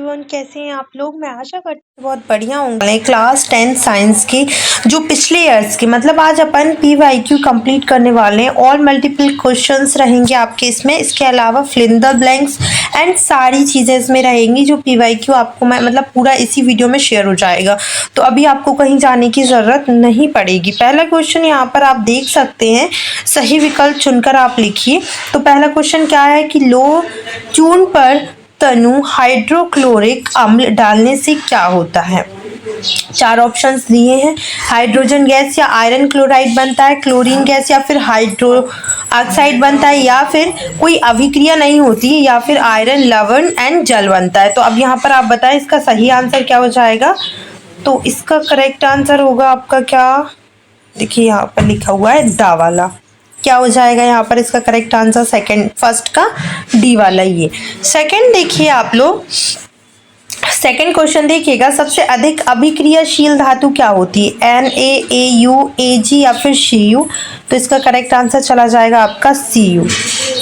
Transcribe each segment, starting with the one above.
Everyone, कैसे हैं आप लोग। मैं आशा करती हूँ बहुत बढ़िया होंगे। क्लास 10 साइंस की जो पिछले ईयर्स की मतलब आज अपन PYQ कंप्लीट करने वाले हैं। और मल्टीपल क्वेश्चंस रहेंगे आपके इसमें। इसके अलावा fill in the blanks and सारी चीज़ें इसमें रहेंगी जो PYQ आपको मैं मतलब पूरा इसी वीडियो में शेयर हो जाएगा। तो अभी आपको कहीं जाने की ज़रूरत नहीं पड़ेगी। पहला क्वेश्चन यहाँ पर आप देख सकते हैं, सही विकल्प चुनकर आप लिखिए। तो पहला क्वेश्चन क्या है कि लो चून पर तनु हाइड्रोक्लोरिक अम्ल डालने से क्या होता है। चार ऑप्शंस दिए हैं। हाइड्रोजन गैस या आयरन क्लोराइड बनता है, क्लोरीन गैस या फिर हाइड्रो ऑक्साइड बनता है, या फिर कोई अभिक्रिया नहीं होती है, या फिर आयरन लवण एंड जल बनता है। तो अब यहाँ पर आप बताएं इसका सही आंसर क्या हो जाएगा। तो इसका करेक्ट आंसर होगा आपका क्या, देखिए यहाँ पर लिखा हुआ है दा वाला। क्या हो जाएगा यहाँ पर इसका करेक्ट आंसर सेकंड, फर्स्ट का डी वाला। ये सेकंड देखिए आप लोग, सेकंड क्वेश्चन देखिएगा, सबसे अधिक अभिक्रियाशील धातु क्या होती है, Na, Au, Ag या फिर Cu। तो इसका करेक्ट आंसर चला जाएगा आपका Cu।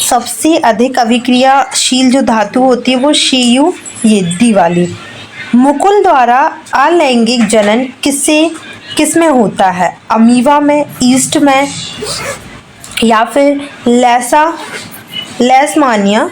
सबसे अधिक अभिक्रियाशील जो धातु होती है वो Cu, ये डी वाली। मुकुल द्वारा अलैंगिक जनन किसमें होता है, अमीबा में, ईस्ट में, या फिर लेशमानिया।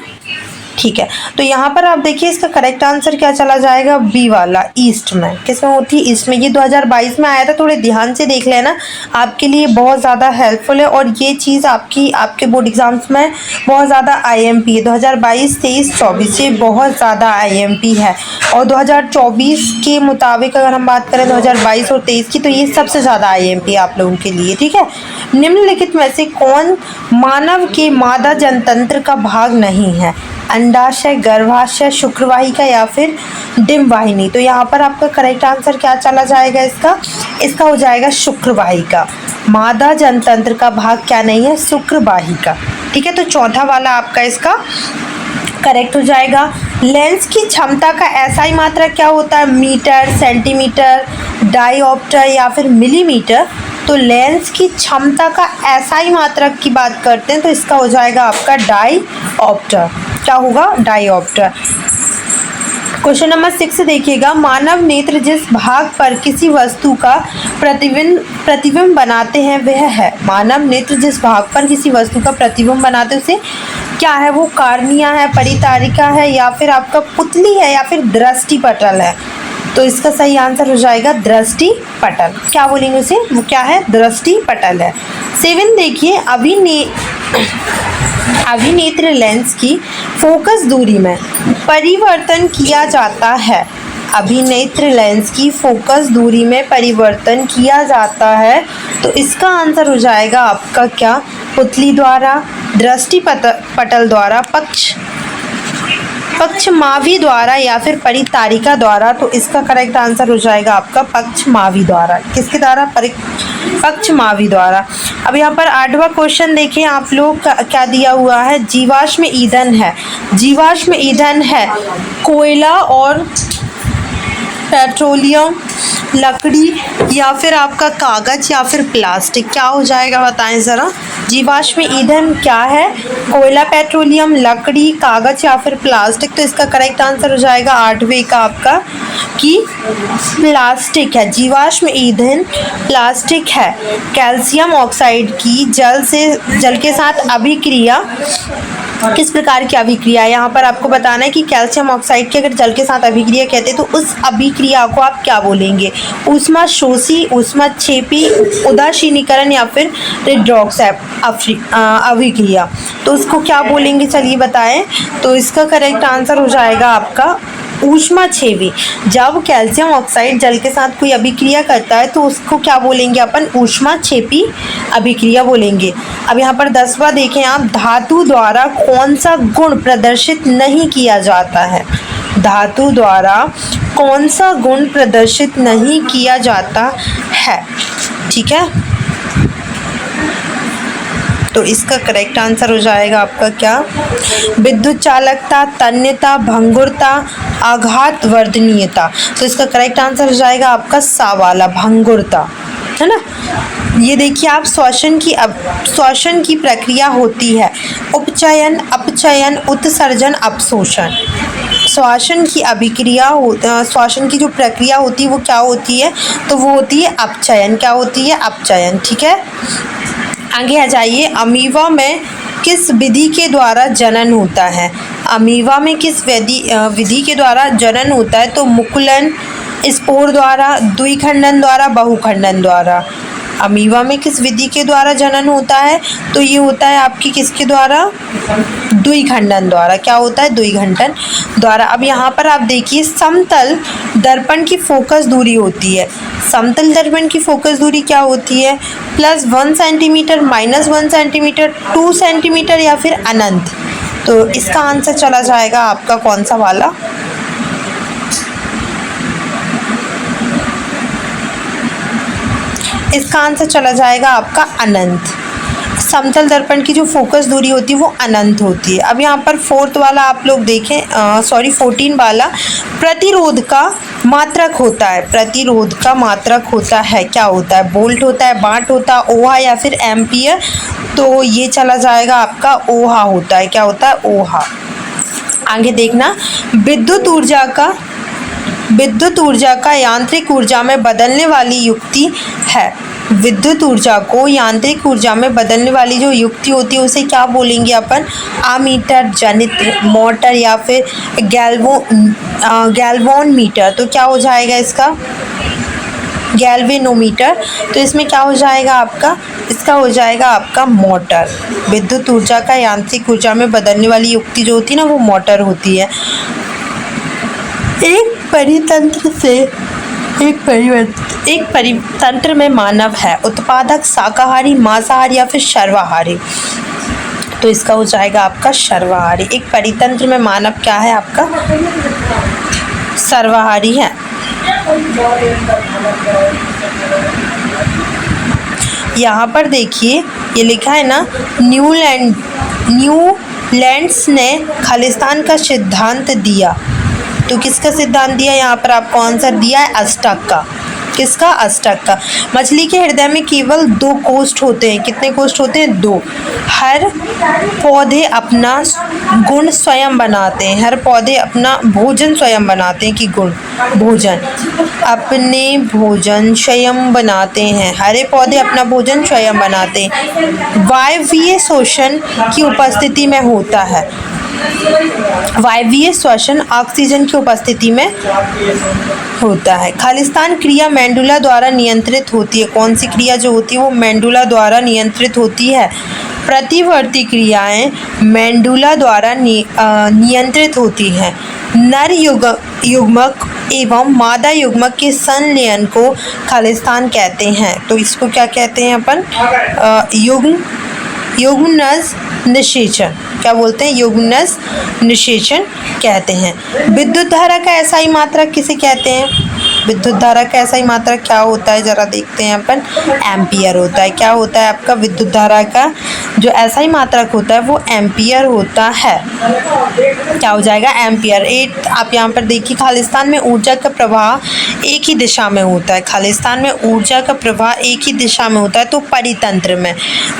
ठीक है, तो यहाँ पर आप देखिए इसका करेक्ट आंसर क्या चला जाएगा, बी वाला, ईस्ट में। किसमें होती है, ईस्ट में। ये 2022 में आया था, थोड़े ध्यान से देख लेना, आपके लिए बहुत ज़्यादा हेल्पफुल है। और ये चीज़ आपके बोर्ड एग्जाम्स में बहुत ज़्यादा IMP है। 2022, 23, 24 ये बहुत ज़्यादा IMP है। और 2024 के मुताबिक अगर हम बात करें 2022 और 23 की, तो ये सबसे ज़्यादा IMP है आप लोगों के लिए। ठीक है, निम्नलिखित में से कौन मानव के मादा जनतंत्र का भाग नहीं है, अंडाशय, गर्भाशय, शुक्रवाहिका या फिर डिम्बवाहिनी। तो यहाँ पर आपका करेक्ट आंसर क्या चला जाएगा इसका हो जाएगा शुक्रवाहिका। मादा जनतंत्र का भाग क्या नहीं है, शुक्रवाहिका। ठीक है, तो चौथा वाला आपका इसका करेक्ट हो जाएगा। लेंस की क्षमता का SI मात्रा क्या होता है, मीटर, सेंटीमीटर, डायऑप्टर या फिर मिलीमीटर। तो लेंस की क्षमता का SI मात्रक की बात करते हैं तो इसका हो जाएगा आपका डायऑप्टर। क्या होगा, डायऑप्टर। क्वेश्चन नंबर 6 देखिएगा, मानव नेत्र जिस भाग पर किसी वस्तु का प्रतिबिंब बनाते हैं वह है, मानव नेत्र जिस भाग पर किसी वस्तु का प्रतिबिंब बनाते हैं उसे क्या है, वो कार्निया है, परितारिका है, या फिर आपका पुतली है, या फिर दृष्टिपटल है। तो इसका सही आंसर हो जाएगा दृष्टिपटल। क्या बोलेंगे उसे, वो क्या है, दृष्टिपटल है। 7 देखिए, अभिनेत्र लेंस की फोकस दूरी में परिवर्तन किया जाता है, अभिनेत्र लेंस की फोकस दूरी में परिवर्तन किया जाता है। तो इसका आंसर हो जाएगा आपका क्या, पुतली द्वारा, दृष्टिपटल द्वारा, पक्षमावी द्वारा या फिर परितारिका द्वारा। तो इसका करेक्ट आंसर हो जाएगा आपका पक्षमावी द्वारा। किसके द्वारा, पक्षमावी द्वारा। अब यहाँ पर 8वां क्वेश्चन देखें आप लोग, क्या दिया हुआ है, जीवाश्म ईंधन है, जीवाश्म ईंधन है कोयला और पेट्रोलियम, लकड़ी या फिर आपका कागज या फिर प्लास्टिक। क्या हो जाएगा बताएं ज़रा, जीवाश्म ईंधन क्या है, कोयला, पेट्रोलियम, लकड़ी, कागज या फिर प्लास्टिक। तो इसका करेक्ट आंसर हो जाएगा 8वें का आपका कि प्लास्टिक है। जीवाश्म ईंधन प्लास्टिक है। कैल्शियम ऑक्साइड की जल के साथ अभिक्रिया किस प्रकार की अभिक्रिया है, यहाँ पर आपको बताना है कि कैल्शियम ऑक्साइड की अगर जल के साथ अभिक्रिया कहते हैं तो उस अभिक्रिया को आप क्या बोलेंगे, ऊष्माशोषी, ऊष्माक्षेपी, उदासीनीकरण या फिर रिडॉक्स अभिक्रिया। तो उसको क्या बोलेंगे, चलिए बताएं। तो इसका करेक्ट आंसर हो जाएगा आपका ऊष्माक्षेपी। जब कैल्शियम ऑक्साइड जल के साथ कोई अभिक्रिया करता है तो उसको क्या बोलेंगे अपन, ऊष्माक्षेपी अभिक्रिया बोलेंगे। अब यहाँ पर 10वां देखें आप, धातु द्वारा कौन सा गुण प्रदर्शित नहीं किया जाता है, धातु द्वारा कौन सा गुण प्रदर्शित नहीं किया जाता है। ठीक है, तो इसका करेक्ट आंसर हो जाएगा आपका क्या, विद्युत चालकता, तन्यता, भंगुरता, आघात वर्धनीयता। तो इसका करेक्ट आंसर हो जाएगा आपका सा वाला, भंगुरता, है ना। ये देखिए आप, श्वसन की प्रक्रिया होती है, उपचयन, अपचयन, उत्सर्जन, अपशोषण। श्वसन की अभिक्रिया श्वसन की जो प्रक्रिया होती है वो क्या होती है, तो वो होती है अपचयन। क्या होती है? अपचयन। ठीक है, आगे आ जाइए। अमीबा में किस विधि के द्वारा जनन होता है? अमीबा में किस विधि के द्वारा जनन होता है? तो मुकुलन, स्पोर द्वारा, द्विखंडन द्वारा, बहुखंडन द्वारा। अमीबा में किस विधि के द्वारा जनन होता है? तो ये होता है आपकी किसके द्वारा? द्विखंडन द्वारा। क्या होता है? द्विखंडन द्वारा। अब यहाँ पर आप देखिए, समतल दर्पण की फोकस दूरी होती है। समतल दर्पण की फोकस दूरी क्या होती है? +1 सेंटीमीटर, -1 सेंटीमीटर, 2 सेंटीमीटर या फिर अनंत। तो इसका आंसर चला जाएगा आपका कौन सा वाला? इसका आंसर चला जाएगा आपका अनंत। समतल दर्पण की जो फोकस दूरी होती है वो अनंत होती है। अब यहाँ पर 4th वाला आप लोग देखें, 14 वाला, प्रतिरोध का मात्रक होता है। प्रतिरोध का मात्रक होता है, क्या होता है? वोल्ट होता है, वाट होता है, ओहा या फिर एम्पियर। तो ये चला जाएगा आपका ओहा होता है। क्या होता है? ओहा। आगे देखना, विद्युत ऊर्जा का यांत्रिक ऊर्जा में बदलने वाली युक्ति है। विद्युत ऊर्जा को यांत्रिक ऊर्जा में बदलने वाली जो युक्ति होती है उसे क्या बोलेंगे अपन? आमीटर, जनित्र, मोटर या फिर गैल्वोन मीटर। तो क्या हो जाएगा इसका? गैल्वेनोमीटर। तो इसमें क्या हो जाएगा आपका? इसका हो जाएगा आपका मोटर। विद्युत ऊर्जा का यांत्रिक ऊर्जा में बदलने वाली युक्ति जो होती है ना, वो मोटर होती है। एक परितंत्र में मानव है उत्पादक, शाकाहारी, मांसाहारी या फिर सर्वाहारी। तो इसका हो जाएगा आपका सर्वाहारी। एक परितंत्र में मानव क्या है आपका? सर्वाहारी है। यहाँ पर देखिए, ये लिखा है ना, न्यूलैंड्स ने खालिस्तान का सिद्धांत दिया। तो किसका सिद्धांत दिया? यहाँ पर आपको आंसर दिया है अष्टक का। किसका? अष्टक का। मछली के हृदय में केवल 2 कोष्ठ होते हैं। कितने कोष्ठ होते हैं? 2। हर पौधे अपना गुण स्वयं बनाते हैं। हर पौधे अपना भोजन स्वयं बनाते हैं। कि गुण भोजन, अपने भोजन स्वयं बनाते हैं। हरे पौधे अपना भोजन स्वयं बनाते हैं। वायवीय शोषण की उपस्थिति में होता है। वायवीय श्वसन ऑक्सीजन की उपस्थिति में होता है। खालिस्तान क्रिया मेंडुला द्वारा नियंत्रित होती है। कौन सी क्रिया जो होती है वो मेंडुला द्वारा नियंत्रित होती है? प्रतिवर्ती क्रियाएं मेंडुला द्वारा नियंत्रित होती हैं। नर युग्मक एवं मादा युग्मक के संलयन को खालिस्तान कहते हैं। तो इसको क्या कहते हैं अपन? युग्मनज निषेचन। क्या बोलते हैं? युग्मनज निषेचन कहते हैं। विद्युत धारा का एसआई मात्रक किसे कहते हैं? विद्युत धारा का एसआई मात्रक क्या होता है? जरा देखते हैं अपन। एम्पियर होता है। क्या होता है आपका? विद्युत धारा का जो एसआई मात्रक होता है वो एम्पियर होता है। क्या हो जाएगा? एम्पियर। 8 आप यहाँ पर देखिए, खालिस्तान में ऊर्जा का प्रवाह एक ही दिशा में होता है। खालिस्तान में ऊर्जा का प्रवाह एक ही दिशा में होता है। तो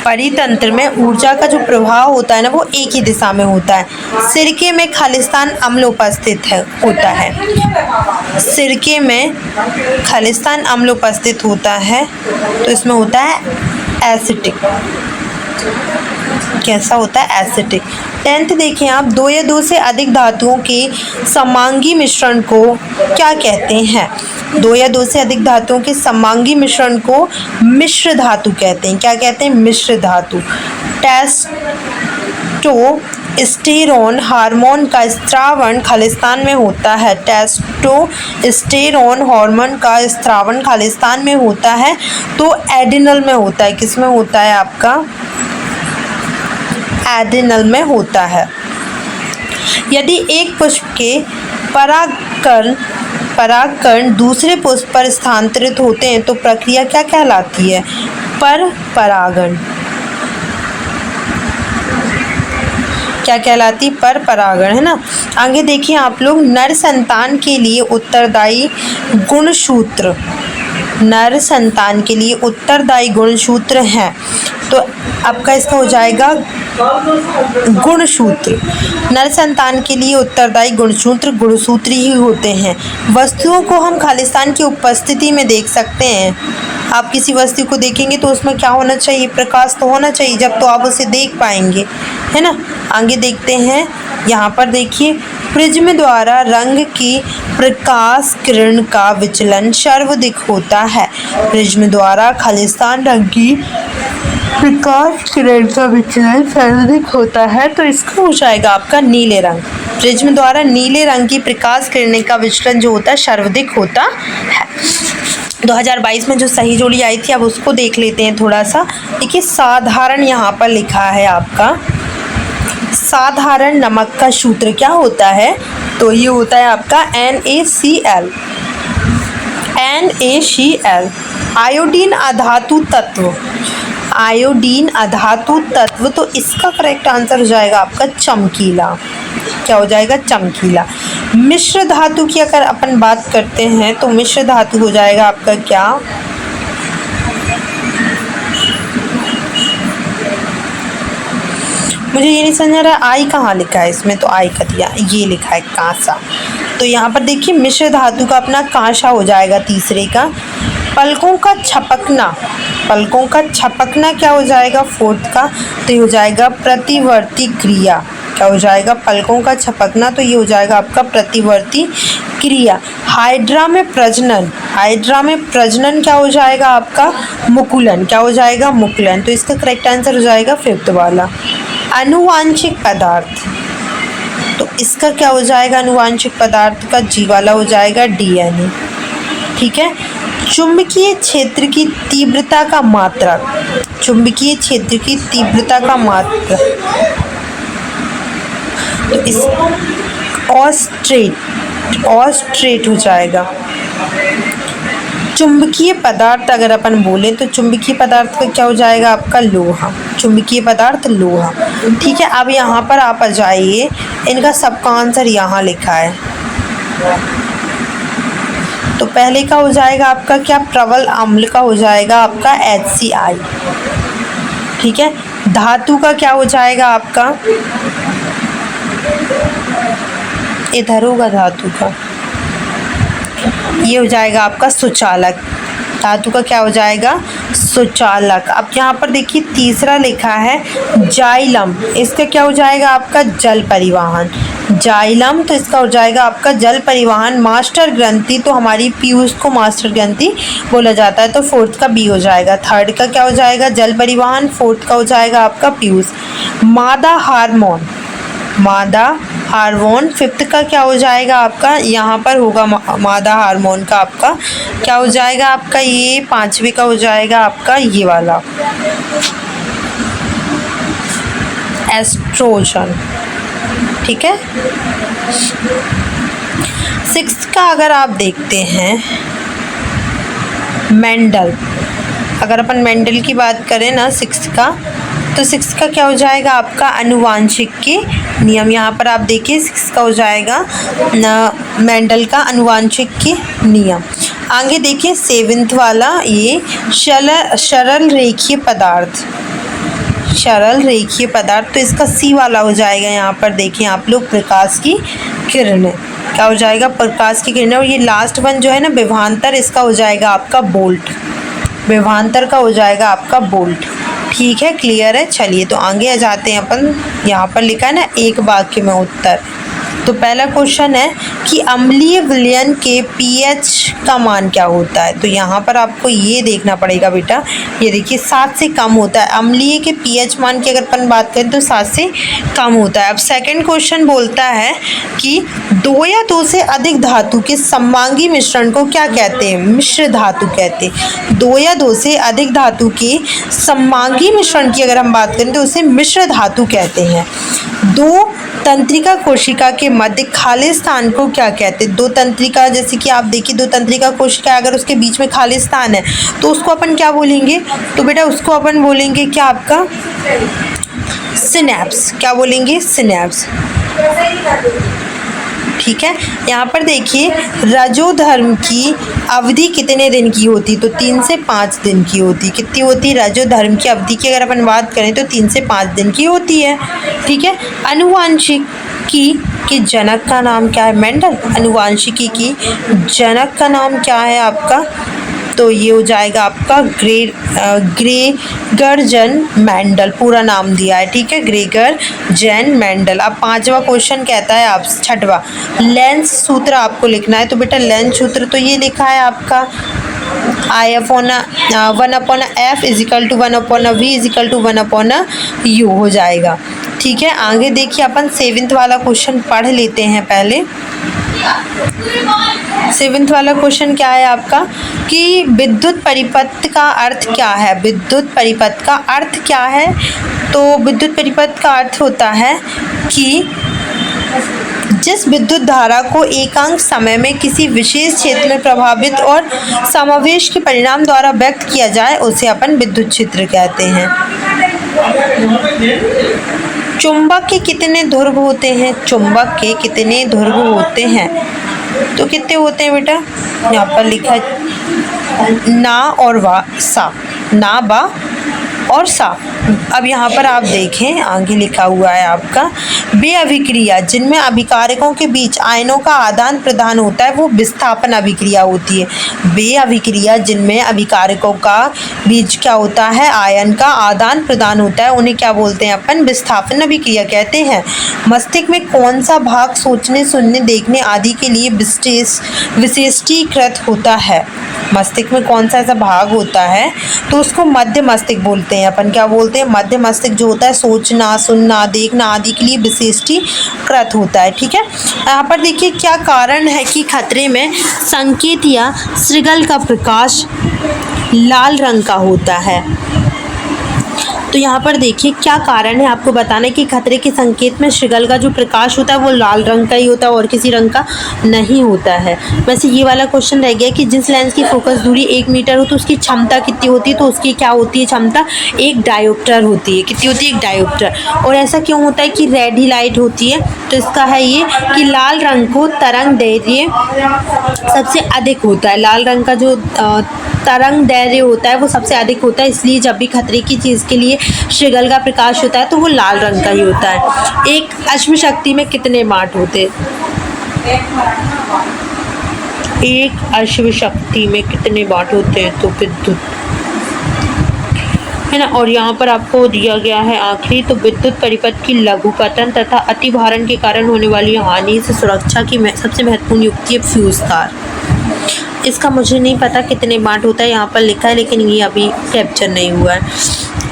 परितंत्र में ऊर्जा का जो प्रवाह होता है ना, वो एक ही दिशा में होता है। सिरके में खालिस्तान अम्ल उपस्थित होता है। सिरके में खालिस्तान अम्ल उपस्थित होता है। तो इसमें होता है एसिटिक। कैसा होता है? एसिटिक। 10th देखें आप, 2 या 2 से अधिक धातुओं के समांगी मिश्रण को क्या कहते हैं? 2 या 2 से अधिक धातुओं के समांगी मिश्रण को मिश्र धातु कहते हैं। क्या कहते हैं? मिश्र धातु। टेस्टोस्टेरोन हार्मोन का स्रावन खालिस्तान में होता है। टेस्टोस्टेरोन हार्मोन का स्रावन खालिस्तान में होता है। तो एडिनल में होता है। किस में होता है आपका? एडिनल में होता है। यदि एक पुष्प के परागकण दूसरे पुष्प पर स्थानांतरित होते हैं तो प्रक्रिया क्या कहलाती है? पर परागण। क्या कहलाती? पर परागण, है ना। आगे देखिए आप लोग, नर संतान के लिए उत्तरदायी गुणसूत्र नर संतान के लिए उत्तरदायी गुणसूत्र हैं। तो आपका इसका हो जाएगा गुणसूत्र। नर संतान के लिए उत्तरदायी गुणसूत्र ही होते हैं। वस्तुओं को हम खालिस्तान की उपस्थिति में देख सकते हैं। आप किसी वस्तु को देखेंगे तो उसमें क्या होना चाहिए, प्रकाश तो होना चाहिए, जब तो आप उसे देख पाएंगे, है ना। आगे देखते हैं, यहाँ पर देखिए, प्रिज्म द्वारा रंग की प्रकाश किरण का विचलन सर्वाधिक होता है। प्रिज्म द्वारा खालिस्तान रंग की प्रकाश किरण का विचलन सर्वाधिक होता है, तो इसका हो जाएगा आपका नीले रंग। प्रिज्म द्वारा नीले रंग की प्रकाश किरण का विचलन जो होता है सर्वाधिक होता है। 2022 में जो सही जोड़ी आई थी, अब उसको देख लेते हैं थोड़ा सा। देखिए, साधारण यहाँ पर लिखा है आपका, साधारण नमक का सूत्र क्या होता है, तो ये होता है आपका NaCl। आयोडीन अधातु तत्व, आयोडीन अधातु तत्व, तो इसका करेक्ट आंसर हो जाएगा आपका चमकीला। क्या हो जाएगा, चमकीला। मिश्र धातु की अगर अपन बात करते हैं तो मिश्र धातु हो जाएगा आपका क्या, मुझे ये नहीं समझ रहा आई कहाँ लिखा है इसमें, तो आई का दिया, ये लिखा है कांसा। तो यहाँ पर देखिए, मिश्र धातु का अपना कांसा हो जाएगा तीसरे का। पलकों का छपकना, पलकों का छपकना क्या हो जाएगा फोर्थ का, तो ये हो जाएगा प्रतिवर्ती क्रिया। क्या हो जाएगा, पलकों का छपकना, तो ये हो जाएगा आपका प्रतिवर्ती क्रिया। हाइड्रा में प्रजनन, हाइड्रा में प्रजनन क्या हो जाएगा आपका, मुकुलन। क्या हो जाएगा, मुकुलन। तो इसका करेक्ट आंसर हो जाएगा फिफ्थ वाला। अनुवांशिक पदार्थ, तो इसका क्या हो जाएगा, अनुवांशिक पदार्थ का जी वाला हो जाएगा DNA। ठीक है। चुंबकीय क्षेत्र की तीव्रता का मात्रक, चुंबकीय क्षेत्र की तीव्रता का मात्रक, तो इस ऑस्ट्रेट हो जाएगा। चुंबकीय पदार्थ अगर अपन बोले तो चुंबकीय पदार्थ का क्या हो जाएगा आपका, लोहा। चुंबकीय पदार्थ लोहा। ठीक है। अब यहाँ पर आप आ जाइए, इनका सबका आंसर यहाँ लिखा है। तो पहले का हो जाएगा आपका क्या, प्रबल अम्ल का हो जाएगा आपका HCl। ठीक है। धातु का क्या हो जाएगा आपका, इधर होगा धातु का, ये हो जाएगा आपका सुचालक। धातु का क्या हो जाएगा, सुचालक। अब यहाँ पर देखिए तीसरा लिखा है जाइलम, इसका क्या हो जाएगा आपका, जल परिवहन। जाइलम, तो इसका हो जाएगा आपका जल परिवहन। मास्टर ग्रंथि, तो हमारी पीयूष को मास्टर ग्रंथि बोला जाता है, तो फोर्थ का बी हो जाएगा। थर्ड का क्या हो जाएगा, जल परिवहन। फोर्थ का हो जाएगा आपका पीयूष। मादा हार्मोन, मादा हार्मोन। फिफ्थ का क्या हो जाएगा आपका, यहाँ पर होगा मादा हार्मोन का आपका क्या हो जाएगा आपका, ये पांचवे का हो जाएगा आपका ये वाला एस्ट्रोजन। ठीक है। सिक्स्थ का अगर आप देखते हैं मेंडल, अगर अपन मेंडल की बात करें ना सिक्स्थ का, तो सिक्स का क्या हो जाएगा आपका, अनुवांशिक के नियम। यहाँ पर आप देखिए सिक्स का हो जाएगा मेंडल का अनुवांशिक के नियम। आगे देखिए सेवेंथ वाला, ये सरल रेखीय पदार्थ, सरल रेखीय पदार्थ, तो इसका सी वाला हो जाएगा। यहाँ पर देखिए आप लोग, प्रकाश की किरणें। क्या हो जाएगा, प्रकाश की किरणें। और ये लास्ट वन जो है ना विभवांतर, इसका हो जाएगा आपका बोल्ट। विभवांतर का हो जाएगा आपका बोल्ट। ठीक है, क्लियर है। चलिए तो आगे आ जाते हैं अपन। यहाँ पर लिखा है ना एक वाक्य में उत्तर। तो पहला क्वेश्चन है कि अम्लीय विलयन के pH का मान क्या होता है। तो यहाँ पर आपको ये देखना पड़ेगा बेटा, ये देखिए 7 से कम होता है। अम्लीय के pH मान की अगर अपन बात करें तो 7 से कम होता है। अब सेकंड क्वेश्चन बोलता है कि 2 या 2 से अधिक धातु के सममांगी मिश्रण को क्या कहते हैं, मिश्र धातु कहते हैं। 2 या 2 से अधिक धातु के सममांगी मिश्रण की अगर हम बात करें तो उसे मिश्र धातु कहते हैं। 2 तंत्रिका कोशिका के मध्य खाली स्थान को क्या कहते हैं। 2 तंत्रिका, जैसे कि आप देखिए 2 तंत्रिका कोशिका, अगर उसके बीच में खाली स्थान है तो उसको अपन क्या बोलेंगे, तो बेटा उसको अपन बोलेंगे क्या, आपका सिनेप्स। क्या बोलेंगे, सिनेप्स। ठीक है। यहाँ पर देखिए रजो धर्म की अवधि कितने दिन की होती, तो 3 से 5 दिन की होती। कितनी होती रजो धर्म की अवधि की अगर अपन बात करें तो 3 से 5 दिन की होती है, ठीक है। आनुवांशिकी के जनक का नाम क्या है, मेंडल। आनुवांशिकी की जनक का नाम क्या है आपका, तो ये हो जाएगा आपका ग्रेगर जन मेंडल, पूरा नाम दिया है, ठीक है, ग्रेगर जैन मेंडल। अब 5वां क्वेश्चन कहता है आप 6वां लेंस सूत्र आपको लिखना है। तो बेटा लेंस सूत्र तो ये लिखा है आपका I/1/f = 1/v = 1/u हो जाएगा, ठीक है। आगे देखिए अपन 7th वाला क्वेश्चन पढ़ लेते हैं पहले। 7th वाला क्वेश्चन क्या है आपका कि विद्युत परिपथ का अर्थ क्या है। विद्युत परिपथ का अर्थ क्या है, तो विद्युत परिपथ का अर्थ होता है कि जिस विद्युत धारा को एकांक समय में किसी विशेष क्षेत्र में प्रभावित और समावेश के परिणाम द्वारा व्यक्त किया जाए उसे अपन विद्युत क्षेत्र कहते हैं। चुंबक के कितने ध्रुव होते हैं, चुंबक के कितने ध्रुव होते हैं, तो कितने होते हैं बेटा, यहाँ पर लिखा है ना और वा सा, ना बा और सा। अब यहाँ पर आप देखें आगे लिखा हुआ है आपका बे अभिक्रिया जिनमें अभिकारकों के बीच आयनों का आदान प्रदान होता है वो विस्थापन अभिक्रिया होती है। बे अभिक्रिया जिनमें अभिकारकों का बीच क्या होता है, आयन का आदान प्रदान होता है, उन्हें क्या बोलते हैं अपन, विस्थापन अभिक्रिया कहते हैं। मस्तिष्क में कौन सा भाग सोचने सुनने देखने आदि के लिए विशिष्टीकृत होता है, मस्तिष्क में कौन सा ऐसा भाग होता है, तो उसको मध्य मस्तिष्क बोलते हैं अपन। क्या बोलते हैं, मध्य मस्तिष्क जो होता है सोचना सुनना देखना आदि के लिए विशिष्टीकृत होता है, ठीक है। यहाँ पर देखिए क्या कारण है कि खतरे में संकेत या श्रृंखल का प्रकाश लाल रंग का होता है। तो यहाँ पर देखिए क्या कारण है आपको बताना है कि खतरे के संकेत में श्रृंखल का जो प्रकाश होता है वो लाल रंग का ही होता है और किसी रंग का नहीं होता है। वैसे ये वाला क्वेश्चन रह गया कि जिस लेंस की फोकस दूरी 1 मीटर हो तो उसकी क्षमता कितनी होती है, तो उसकी क्या होती है क्षमता, 1 डायोप्टर होती है। कितनी होती है, 1 डायोप्टर। और ऐसा क्यों होता है कि रेड ही लाइट होती है, तो इसका है ये कि लाल रंग को तरंग दैर्ध्य सबसे अधिक होता है, लाल रंग का जो तरंग दैर्ध्य होता है वो सबसे अधिक होता है, इसलिए जब भी खतरे की चीज़ के लिए श्रृंखल का प्रकाश होता है तो वो लाल रंग का ही होता है। एक अश्व शक्ति में कितने वाट होते, एक अश्व शक्ति में कितने वाट होते हैं, तो विद्युत है ना। और यहाँ पर आपको दिया गया है आखिरी, तो विद्युत परिपथ की लघुपतन तथा अतिभारण के कारण होने वाली हानि से सुरक्षा की सबसे महत्वपूर्ण युक्ति है फ्यूज तार। इसका मुझे नहीं पता कितने वाट होता है, यहाँ पर लिखा है लेकिन ये अभी कैप्चर नहीं हुआ है।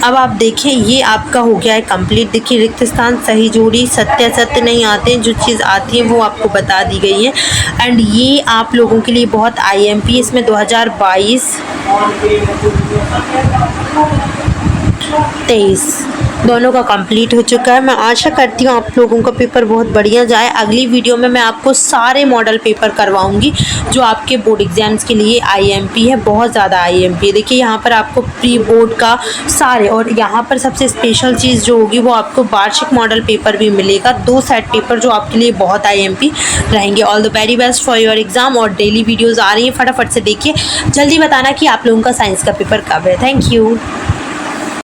अब आप देखें ये आपका हो गया है कंप्लीट। देखिए रिक्त स्थान, सही जोड़ी, सत्य असत्य नहीं आते हैं, जो चीज़ आती है वो आपको बता दी गई है। एंड ये आप लोगों के लिए बहुत IMP इसमें 2022-23 दोनों का कंप्लीट हो चुका है। मैं आशा करती हूँ आप लोगों का पेपर बहुत बढ़िया जाए। अगली वीडियो में मैं आपको सारे मॉडल पेपर करवाऊंगी जो आपके बोर्ड एग्जाम्स के लिए IMP है, बहुत ज़्यादा IMP है। देखिए यहाँ पर आपको प्री बोर्ड का सारे, और यहाँ पर सबसे स्पेशल चीज़ जो होगी वो आपको वार्षिक मॉडल पेपर भी मिलेगा, 2 सेट पेपर जो आपके लिए बहुत IMP रहेंगे। All the very best for your exam. और डेली वीडियोज़ आ रही हैं, फटाफट से देखिए, जल्दी बताना कि आप लोगों का साइंस का पेपर कब है। Thank you.